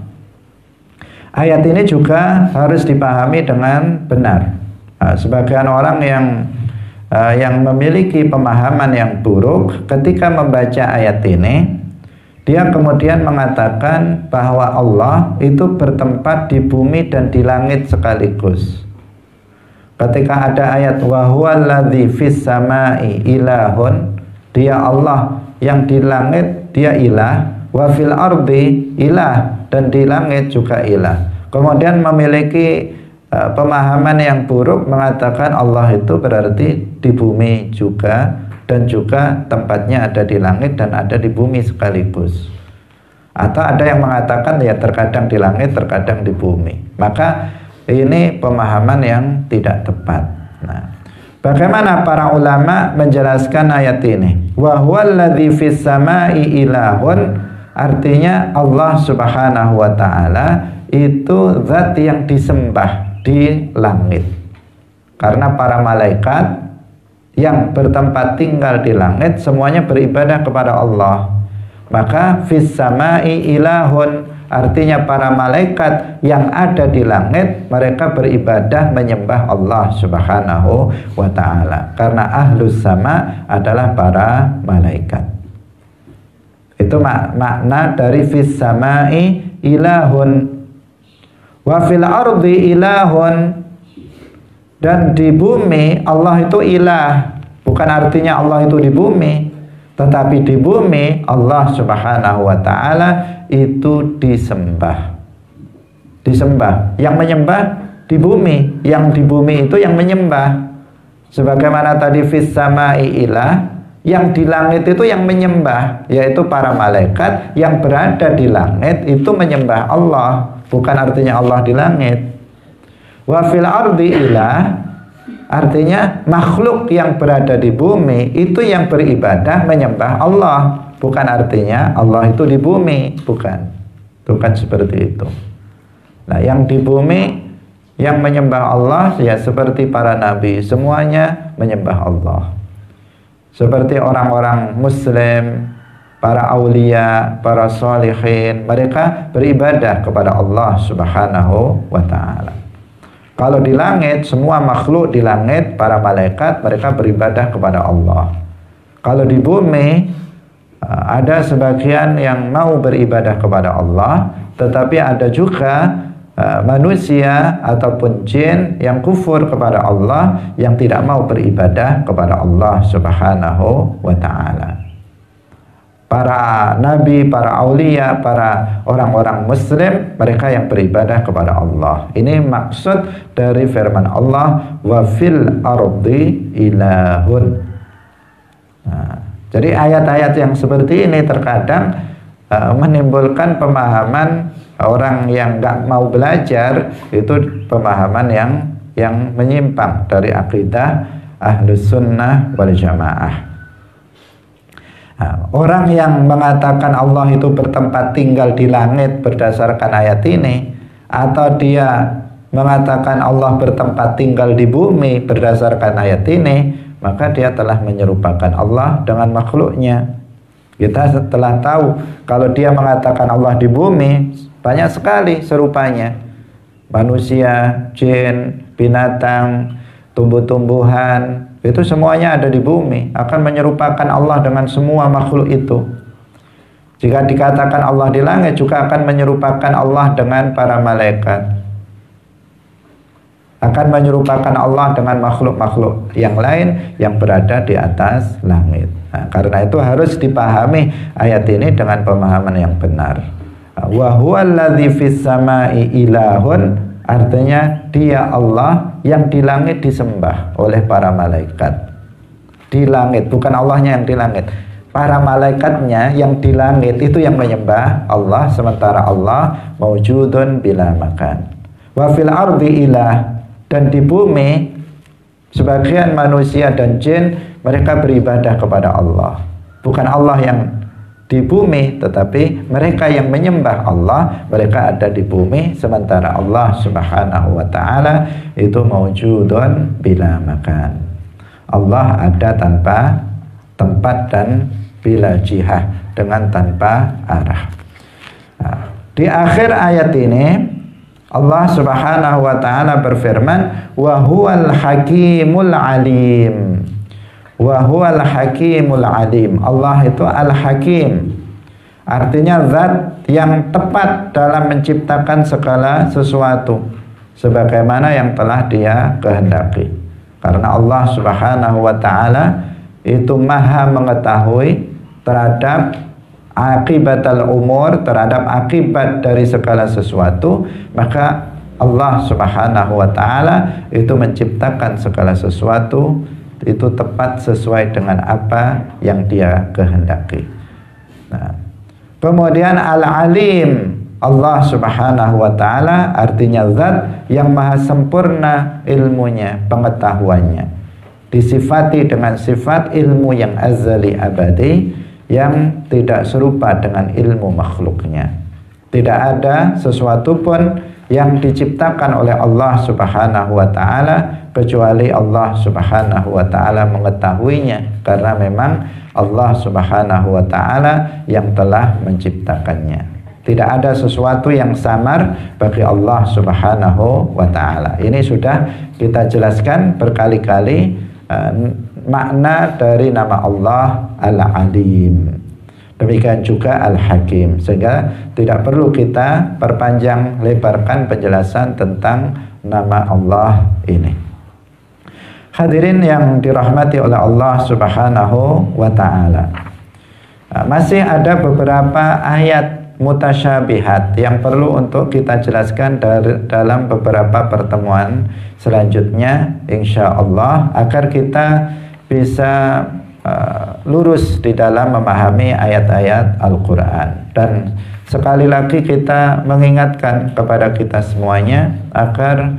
ayat ini juga harus dipahami dengan benar. Sebagian orang yang memiliki pemahaman yang buruk ketika membaca ayat ini, dia kemudian mengatakan bahwa Allah itu bertempat di bumi dan di langit sekaligus. Ketika ada ayat wa huwallazi fis samai ilahun, dia Allah yang di langit dia ilah, wa fil ardi ilah, dan di langit juga ilah. Kemudian memiliki pemahaman yang buruk mengatakan Allah itu berarti di bumi juga, dan juga tempatnya ada di langit dan ada di bumi sekaligus. Atau ada yang mengatakan ya terkadang di langit, terkadang di bumi. Maka ini pemahaman yang tidak tepat. Nah, bagaimana para ulama menjelaskan ayat ini? Wa huwallazi fis samai ilahun, artinya Allah Subhanahu wa taala itu zat yang disembah di langit. Karena para malaikat yang bertempat tinggal di langit semuanya beribadah kepada Allah. Maka fis samai ilahun, artinya para malaikat yang ada di langit mereka beribadah menyembah Allah Subhanahu wa taala. Karena ahlus sama adalah para malaikat. Itu makna dari fis samai ilahun. Wa fil ardi ilahun, dan di bumi Allah itu ilah. Bukan artinya Allah itu di bumi, tetapi di bumi Allah Subhanahu wa taala itu disembah. disembah. Yang menyembah di bumi, yang di bumi itu yang menyembah. Sebagaimana tadi fis samai ilah, yang di langit itu yang menyembah, yaitu para malaikat yang berada di langit itu menyembah Allah, bukan artinya Allah di langit. Wa fil ardi ilah, artinya makhluk yang berada di bumi itu yang beribadah menyembah Allah, bukan artinya Allah itu di bumi, bukan seperti itu. Nah, yang di bumi yang menyembah Allah ya seperti para nabi, semuanya menyembah Allah. Seperti orang-orang muslim, para aulia, para sholihin, mereka beribadah kepada Allah Subhanahu wa ta'ala. Kalau di langit, semua makhluk di langit, para malaikat, mereka beribadah kepada Allah. Kalau di bumi, ada sebagian yang mau beribadah kepada Allah, tetapi ada juga manusia ataupun jin yang kufur kepada Allah, yang tidak mau beribadah kepada Allah Subhanahu wa ta'ala. Para nabi, para aulia, para orang-orang muslim, mereka yang beribadah kepada Allah. Ini maksud dari firman Allah, wa fil ardi ilahun. Nah, jadi ayat-ayat yang seperti ini terkadang menimbulkan pemahaman orang yang nggak mau belajar, itu pemahaman yang menyimpang dari akidah Ahlus Sunnah wal Jamaah. Nah, orang yang mengatakan Allah itu bertempat tinggal di langit berdasarkan ayat ini, atau dia mengatakan Allah bertempat tinggal di bumi berdasarkan ayat ini, maka dia telah menyerupakan Allah dengan makhluknya. Kita telah tahu kalau dia mengatakan Allah di bumi, banyak sekali serupanya. Manusia, jin, binatang, tumbuh-tumbuhan, itu semuanya ada di bumi, akan menyerupakan Allah dengan semua makhluk itu. Jika dikatakan Allah di langit, juga akan menyerupakan Allah dengan para malaikat, akan menyerupakan Allah dengan makhluk-makhluk yang lain yang berada di atas langit. Nah, karena itu harus dipahami ayat ini dengan pemahaman yang benar. Wa huwallazi fis samai ilahun, artinya dia Allah yang di langit disembah oleh para malaikat. Di langit, bukan Allahnya yang di langit. Para malaikatnya yang di langit itu yang menyembah Allah, sementara Allah maujudun bila makan. Wa fil ardi ilah, dan di bumi sebagian manusia dan jin mereka beribadah kepada Allah. Bukan Allah yang di bumi, tetapi mereka yang menyembah Allah, mereka ada di bumi, sementara Allah Subhanahu wa ta'ala itu maujudun bila makan. Allah ada tanpa tempat dan bila jihah, dengan tanpa arah. Nah, di akhir ayat ini Allah Subhanahu wa ta'ala berfirman, wa huwal hakimul alim. Wa huwal hakimul alim. Allah itu al-hakim, artinya zat yang tepat dalam menciptakan segala sesuatu sebagaimana yang telah dia kehendaki. Karena Allah Subhanahu wa ta'ala itu maha mengetahui terhadap akibatul umur, terhadap akibat dari segala sesuatu, maka Allah Subhanahu wa ta'ala itu menciptakan segala sesuatu itu tepat sesuai dengan apa yang dia kehendaki. Nah, kemudian al-alim, Allah Subhanahu wa ta'ala artinya zat yang maha sempurna ilmunya, pengetahuannya, disifati dengan sifat ilmu yang azali abadi, yang tidak serupa dengan ilmu makhluknya. Tidak ada sesuatu pun yang diciptakan oleh Allah Subhanahu wa ta'ala kecuali Allah Subhanahu wa ta'ala mengetahuinya, karena memang Allah Subhanahu wa ta'ala yang telah menciptakannya. Tidak ada sesuatu yang samar bagi Allah Subhanahu wa ta'ala. Ini sudah kita jelaskan berkali-kali makna dari nama Allah Al-Alim. Demikian juga Al-Hakim, sehingga tidak perlu kita perpanjang lebarkan penjelasan tentang nama Allah ini. Hadirin yang dirahmati oleh Allah Subhanahu wa ta'ala, masih ada beberapa ayat mutasyabihat yang perlu untuk kita jelaskan dalam beberapa pertemuan selanjutnya insya Allah, agar kita bisa lurus di dalam memahami ayat-ayat Al-Quran. Dan sekali lagi kita mengingatkan kepada kita semuanya agar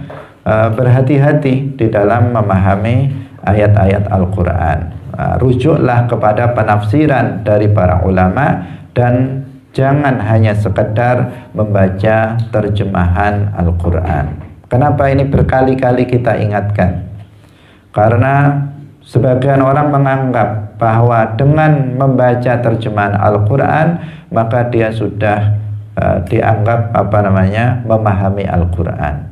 berhati-hati di dalam memahami ayat-ayat Al-Quran. Rujuklah kepada penafsiran dari para ulama dan jangan hanya sekedar membaca terjemahan Al-Quran. Kenapa ini berkali-kali kita ingatkan? Karena sebagian orang menganggap bahwa dengan membaca terjemahan Al-Quran maka dia sudah dianggap memahami Al-Quran.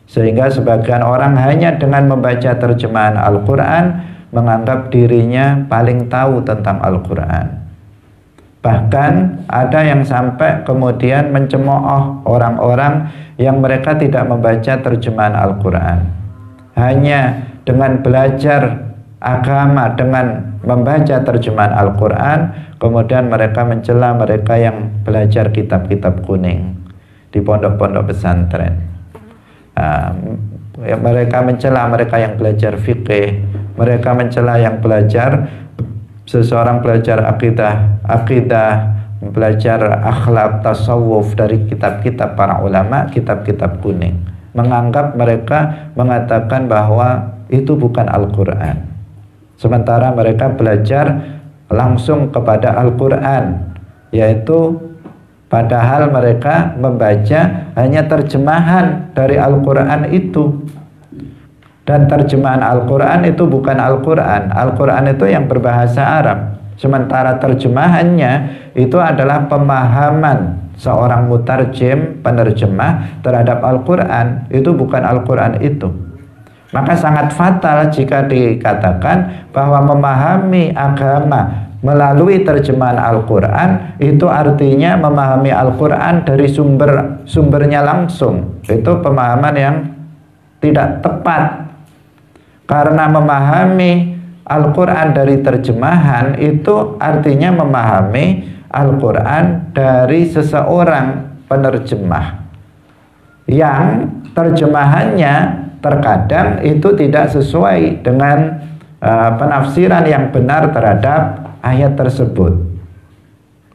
Sehingga sebagian orang hanya dengan membaca terjemahan Al-Quran menganggap dirinya paling tahu tentang Al-Quran. Bahkan ada yang sampai kemudian mencemooh orang-orang yang mereka tidak membaca terjemahan Al-Quran. Hanya dengan belajar agama dengan membaca terjemahan Al-Quran, kemudian mereka mencela mereka yang belajar kitab-kitab kuning di pondok-pondok pesantren. Mereka mencela mereka yang belajar fikih, mereka mencela yang belajar, seseorang belajar akidah, belajar akhlak, tasawuf dari kitab-kitab para ulama, kitab-kitab kuning. Menganggap mereka mengatakan bahwa itu bukan Al-Quran. Sementara mereka belajar langsung kepada Al-Quran, yaitu padahal mereka membaca hanya terjemahan dari Al-Quran itu. Dan terjemahan Al-Quran itu bukan Al-Quran. Al-Quran itu yang berbahasa Arab. Sementara terjemahannya itu adalah pemahaman seorang mutarjim, penerjemah terhadap Al-Quran. Itu bukan Al-Quran itu. Maka sangat fatal jika dikatakan bahwa memahami agama melalui terjemahan Al-Quran itu artinya memahami Al-Quran dari sumbernya langsung. Itu pemahaman yang tidak tepat. Karena memahami Al-Quran dari terjemahan itu artinya memahami Al-Quran dari seseorang penerjemah yang terjemahannya terkadang itu tidak sesuai dengan penafsiran yang benar terhadap ayat tersebut.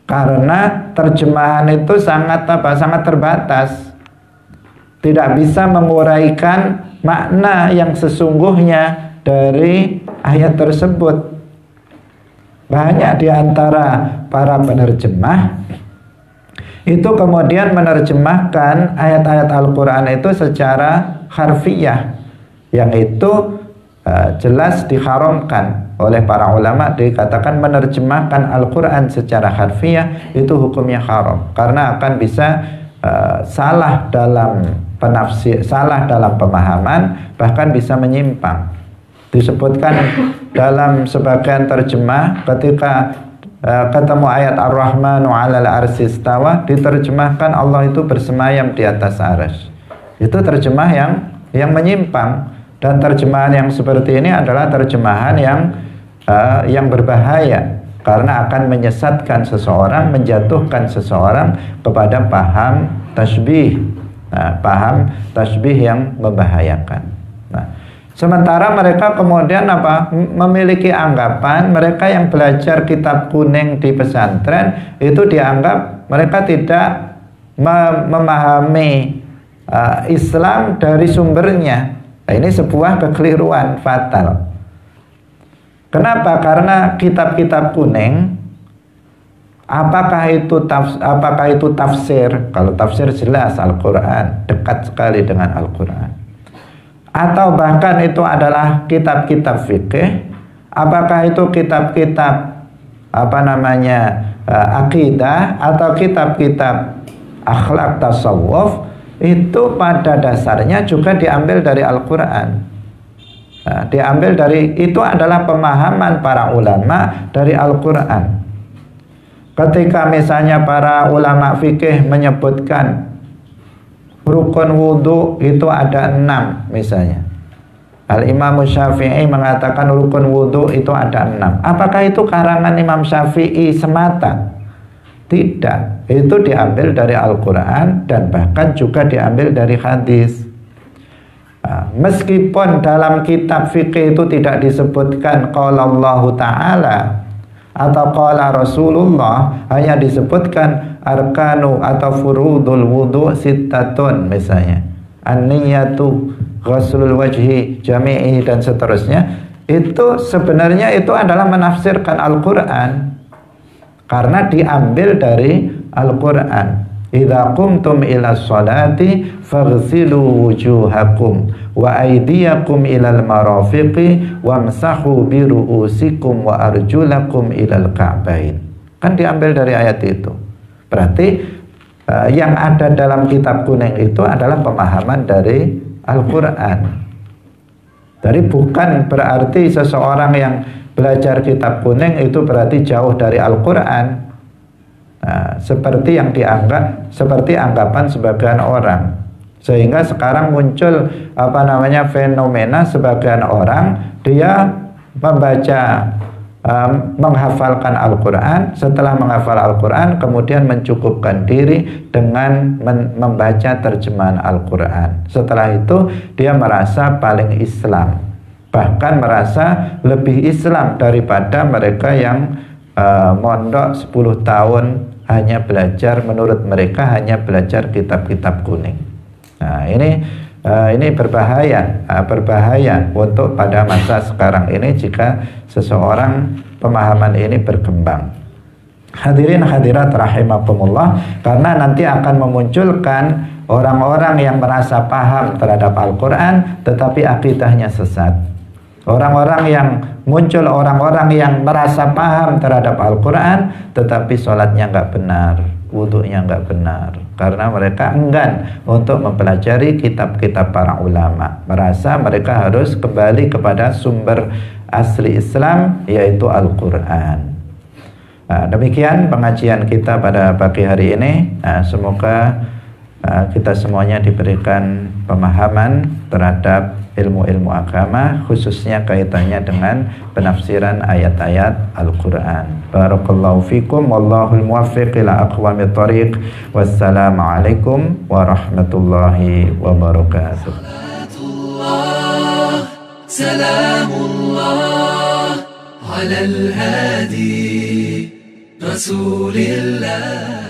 Karena terjemahan itu sangat terbatas, tidak bisa menguraikan makna yang sesungguhnya dari ayat tersebut. Banyak di antara para penerjemah itu kemudian menerjemahkan ayat-ayat Al-Quran itu secara harfiah, yang itu jelas diharamkan oleh para ulama. Dikatakan menerjemahkan Al-Quran secara harfiah itu hukumnya haram, karena akan bisa salah dalam penafsir, salah dalam pemahaman, bahkan bisa menyimpang. Disebutkan dalam sebagian terjemah ketika ketemu ayat Ar-Rahmanu 'alal arsy istawa, diterjemahkan Allah itu bersemayam di atas arsy. Itu terjemah yang menyimpang, dan terjemahan yang seperti ini adalah terjemahan yang berbahaya karena akan menyesatkan seseorang, menjatuhkan seseorang kepada paham tasbih. Paham tasbih yang membahayakan. Sementara mereka kemudian memiliki anggapan mereka yang belajar kitab kuning di pesantren itu dianggap mereka tidak memahami Islam dari sumbernya. Ini sebuah kekeliruan fatal. Kenapa? Karena kitab-kitab kuning, apakah itu tafsir? Kalau tafsir jelas Al-Quran, dekat sekali dengan Al-Quran. Atau bahkan itu adalah kitab-kitab fikih, apakah itu kitab-kitab akidah atau kitab-kitab akhlak tasawuf, itu pada dasarnya juga diambil dari Al-Quran. Diambil dari, itu adalah pemahaman para ulama dari Al-Quran. Ketika misalnya para ulama fikih menyebutkan rukun wudhu itu ada 6 misalnya, Al-Imam Syafi'i mengatakan rukun wudhu itu ada 6. Apakah itu karangan Imam Syafi'i semata? Tidak, itu diambil dari Al-Quran dan bahkan juga diambil dari hadis. Meskipun dalam kitab fikih itu tidak disebutkan qala Allah Ta'ala atau qala Rasulullah, hanya disebutkan arkanu atau furudul wudu sittatun misalnya, an-niyatu, ghuslul wajhi jami'i dan seterusnya. Itu sebenarnya itu adalah menafsirkan Al-Quran karena diambil dari Al-Quran. Idza qumtum ila sholati faghsilu wujuhakum wa aydiyakum ilal marafiqi wamsahu bi ru'usikum wa arjulakum ilal ka'bain. Kan diambil dari ayat itu. Berarti yang ada dalam kitab kuning itu adalah pemahaman dari Al-Quran. Jadi bukan berarti seseorang yang belajar kitab kuning itu berarti jauh dari Al-Quran. Nah, seperti yang dianggap, seperti anggapan sebagian orang, sehingga sekarang muncul fenomena sebagian orang dia membaca, menghafalkan Al-Quran, setelah menghafal Al-Quran kemudian mencukupkan diri dengan membaca terjemahan Al-Quran. Setelah itu dia merasa paling Islam, bahkan merasa lebih Islam daripada mereka yang mondok 10 tahun hanya belajar, menurut mereka hanya belajar kitab-kitab kuning. Nah, ini berbahaya, berbahaya untuk pada masa sekarang ini jika seseorang pemahaman ini berkembang. Hadirin hadirat rahimakumullah, karena nanti akan memunculkan orang-orang yang merasa paham terhadap Al-Quran tetapi akidahnya sesat. Orang-orang yang muncul, orang-orang yang merasa paham terhadap Al-Quran tetapi sholatnya nggak benar, wudhunya nggak benar, karena mereka enggan untuk mempelajari kitab-kitab para ulama, merasa mereka harus kembali kepada sumber asli Islam, yaitu Al-Quran. Nah, demikian pengajian kita pada pagi hari ini. Nah, semoga kita semuanya diberikan pemahaman terhadap ilmu-ilmu agama, khususnya kaitannya dengan penafsiran ayat-ayat Al-Quran. Barakallahu fikum, wallahul muwaffiq ila aqwamit thoriq. Wassalamualaikum warahmatullahi wabarakatuh. Salamullah ala al-hadi Rasulillah.